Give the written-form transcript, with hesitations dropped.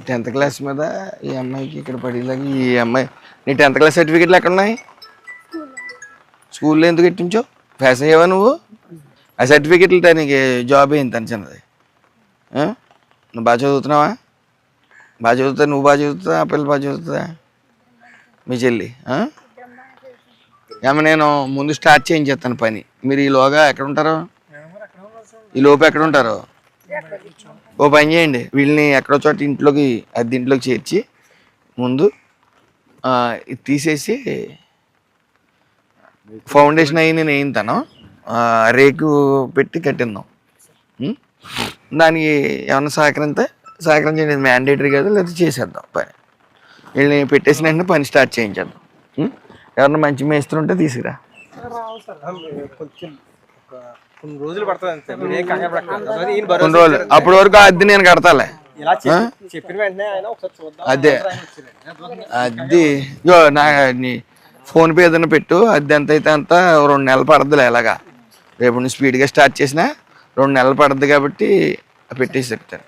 10th class మీద ఈ అమ్మాయికి ఇక్కడ పడేలాగా ఈ అమ్మాయి నీ 10th క్లాస్ సర్టిఫికెట్లు ఎక్కడ ఉన్నాయి? స్కూల్లో ఎందుకు ఎట్టించావు? పాస్ అయ్యావా నువ్వు? ఆ సర్టిఫికెట్లు దానికి జాబ్ ఏంటి అని చిన్నది. నువ్వు బాగా చదువుతున్నావా? బాగా చదువుతా, నువ్వు బాగా చదువుతుందా, ఆ పిల్లలు బాగా చదువుతుందా? మీ చెల్లి ఏమో నేను ముందు స్టార్ట్ చేయించేస్తాను పని. మీరు ఈలోగా ఎక్కడ ఉంటారు? ఈ లోపు ఎక్కడ ఉంటారు? ఓ పని చేయండి, వీళ్ళని ఎక్కడో చోట ఇంట్లోకి అద్దె ఇంట్లోకి చేర్చి ముందు ఇది తీసేసి ఫౌండేషన్ అయ్యి నేను వేయింతాను, రేకు పెట్టి కట్టిందాం. దానికి ఏమన్నా సహకరించండి, మ్యాండేటరీ కదా, లేదా చేసేద్దాం పని. వీళ్ళని పెట్టేసిన వెంటనే పని స్టార్ట్ చేయించేద్దాం. ఎవరన్నా మంచి మేస్త్రి ఉంటే తీసుకురా. కొన్ని రోజులు అప్పటి వరకు అద్దె నేను కడతాలే. అదే అద్దె నా ఫోన్పే ఏదైనా పెట్టు, అద్దె ఎంత అయితే అంత 2 నెలలు పడద్దులే. ఎలాగా రేపు నువ్వు స్పీడ్గా స్టార్ట్ చేసినా 2 నెలలు పడద్దు కాబట్టి పెట్టేసి చెప్తాను.